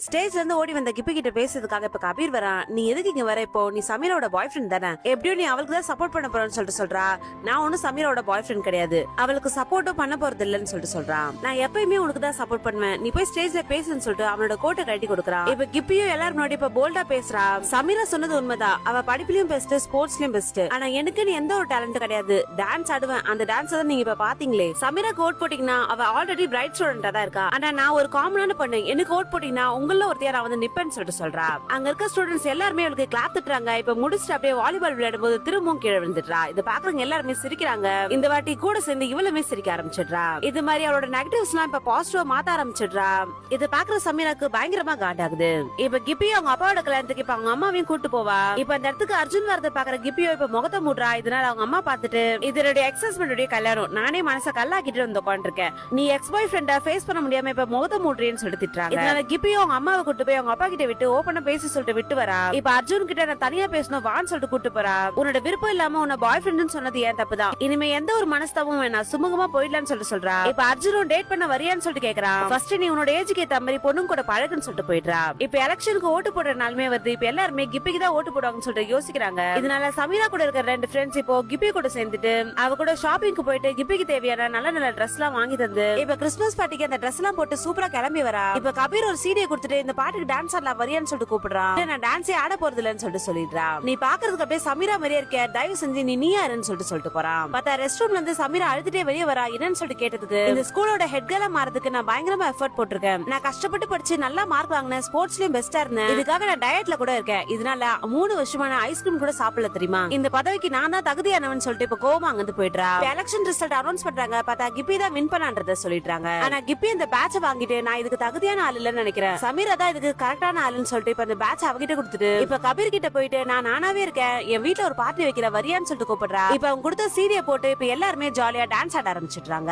ஸ்டேஜ்ல இருந்து ஓடி வந்த கிப்பி கிட்ட பேசுறதுக்காக இப்ப கபீர் வரான். நீ எதுக்கு இங்க வர? இப்போ நீ சமீரோட பாய் ஃப்ரெண்ட் தானே, எப்படியும் நீ அவளுக்கு தான் சப்போர்ட் பண்ண போறன்னு சொல்லிட்டு சொல்றா. நான் ஒன்னும் சமீரோட பாய் ஃப்ரெண்ட் கிடையாது, அவளுக்கு சப்போர்ட்டும் பண்ண போறது இல்லன்னு சொல்லிட்டு சொல்றான். நான் எப்பயுமே உனக்கு தான் சப்போர்ட் பண்ணுவேன், நீ போய் ஸ்டேஜ்ல பேசுன்னு சொல்லிட்டு அவனோட கோட்டை கட்டி கொடுக்குறான். இப்ப கிப்பியும் எல்லாரும் முன்னாடி இப்ப போல்டா பேசுறா. சமீரா சொன்னது உண்மைதான், அவ படிப்புலயும் பெஸ்ட், ஸ்போர்ட்ஸ்லயும் பெஸ்ட். ஆனா எனக்கு நீ எந்த ஒரு டேலண்ட் கிடையாது, டான்ஸ் ஆடுவேன், அந்த டான்ஸ் தான் நீங்க இப்ப பாத்தீங்களே. சமீரா கோட் போட்டீங்கன்னா அவ ஆல்ரெடி பிரைட் ஸ்டூடெண்டா தான் இருக்கா. ஆனா நான் ஒரு காமனான பொண்ணு, எனக்கு கோட் போட்டீங்கன்னா உங்கள ஒருத்தையா நான் வந்து நிப்பேன்னு சொல்லிட்டு சொல்றா. அங்க இருக்க ஸ்டூடெண்ட்ஸ் எல்லாருமே அவளுக்கு கிளாப் தட்டுறாங்க. இப்ப முடிச்சுட்டு அப்படியே வாலிபால் விளையாடும் போது திரும்பவும் கீழே விழுந்துட்டா. இது பாக்குறவங்க எல்லாருமே சிரிக்கிறாங்க. இந்த வாட்டி கூட சேர்ந்து இவளுமே சிரிக்க ஆரம்பிச்சிடுறா. இது மாதிரி அவளோட நெகட்டிவ்ஸ் எல்லாம் இப்ப பாசிட்டிவா மாத்த ஆரம்பிச்சிடுறா. இது பாக்குற சமீராக்கு பயங்கரமா காண்டாகுது. இப்ப கிப்பியோ அவங்க அப்பாவோட கல்யாணத்துக்கு இப்ப அவங்க அம்மாவையும் கூட்டு போவா. இப்ப அந்த இடத்துக்கு அர்ஜுன் வரத பாக்குற கிப்பியோ இப்ப முகத்தை மூடுறா. இதனால அவங்க அம்மா பாத்துட்டு இதனுடைய எக்ஸஸ்மெண்ட் கல்யாணம், நானே மனசை கல்லாக்கிட்டு வந்து உட்காந்துருக்கேன், நீ எக்ஸ் பாய் ஃப்ரெண்டா ஃபேஸ் பண்ண முடியாம இப்ப முகத்தை மூடுறேன்னு சொல்லிட்டு திட்டுறாங்க. இதனால கிப்பியோ அவங்க அம்மாவை கூட்டு போய் அவங்க அப்பா கிட்ட விட்டு ஓபனா பேசி சொல்லிட்டு விட்டு வரா. இப்ப அர்ஜுன் கிட்ட நான் தனியா பேசணும் வான்னு சொல்லிட்டு கூட்டு போறா. உன்னோட விருப்பம் இல்லாம உன்ன பாய் ஃப்ரெண்ட்னு சொன்னது ஏன் தப்புதான், இனிமே எந்த ஒரு மனஸ்தாபமும் வேணாம், சுமூகமா போயிடலான்னு சொல்லிட்டு சொல்றா. இப்ப அர்ஜுனும் டேட் பண்ண வரியான்னு சொல்லிட்டு கேக்குறான். ஃபர்ஸ்ட் நீ உன்னோட ஏஜுக்கு ஏத்த மாதிரி பொண்ணும் கூட பழகுன்னு சொல்லிட்டு போயிடுறா. இப்ப எலெக்ஷனுக்கு ஓட்டு போடுற நாளுமே வருது. இப்ப எல்லாருமே கிப்பிக்கு தான் ஓட்டு போடுவாங்கன்னு சொல்லிட்டு யோசிக்கிறாங்க. இதனால சமீரா கூட இருக்கிற ரெண்டு ஃப்ரெண்ட்ஸ் இப்போ கிப்பி கூட சேர்ந்துட்டு அவ கூட ஷாப்பிங்க்கு போயிட்டு கிப்பிக்கு தேவையான நல்ல நல்ல ட்ரெஸ் எல்லாம் வாங்கி தந்து இப்ப கிறிஸ்துமஸ் பார்ட்டிக்கு அந்த ட்ரெஸ் எல்லாம் போட்டு சூப்பரா கிளம்பி வரா. இப்ப கபீர் ஒரு சீடியை கொடுத்துட்டு இந்த பாட்டுக்கு டான்ஸ் ஆடலாம் வரியான்னு சொல்லிட்டு கூப்பிடுறான். நான் டான்ஸே ஆட போறது இல்லன்னு சொல்லிட்டு சொல்லிடுறா. நீ பாக்குறதுக்கு அப்படியே சமீரா மாதிரியே இருக்க, தயவு செஞ்சு நீ யாருன்னு சொல்லிட்டு போறான். பார்த்தா ரெஸ்ட் ரூம்ல இருந்து சமீரா அழுதுட்டே வெளியே வரா. என்னன்னு சொல்லிட்டு கேட்டதுக்கு இந்த ஸ்கூலோட ஹெட் கேர்லா மாறதுக்கு நான் பயங்கரமா எஃபர்ட் போட்டிருக்கேன், நான் கஷ்டப்பட்டு படிச்சு நல்லா மார்க் வாங்கினேன், ஸ்போர்ட்ஸ்லயும் பெஸ்டா இருந்தேன், இதுக்காக நான் டயட்ல கூட இருக்கேன், இதனால 3 வருஷமா நான் ஐஸ்கிரீம் கூட சாப்பிடல தெரியுமா, இந்த பதவிக்கு நான் தான் தகுதியானவன் சொல்லிட்டு இப்ப கோவமா அங்கிருந்து போயிடுறா. எலெக்ஷன் ரிசல்ட் அனௌன்ஸ் பண்றாங்க. பார்த்தா கிப்பி தான் வின் பண்ணான்றத சொல்லிடுறாங்க. ஆனா கிப்பி இந்த பேட்ச வாங்கிட்டு நான் இதுக்கு தகுதியான ஆள் இல்லன்னு நினைக்கிறேன், சமீரா தான் இதுக்கு கரெக்டான ஆளுன்னு சொல்லிட்டு இப்ப அந்த பேட்ச அவகிட்ட கொடுத்துட்டு இப்ப கபீர் கிட்ட போயிட்டு நான் நானாவே இருக்கேன், என் வீட்டுல ஒரு பார்ட்டி வைக்கிற வரியான்னு சொல்லிட்டு கூப்பிடுறா. இப்ப அவங்க கொடுத்த சீடியை போட்டு இப்ப எல்லாருமே ஜாலியா டான்ஸ் ஆட ஆரம்பிச்சிடுறாங்க.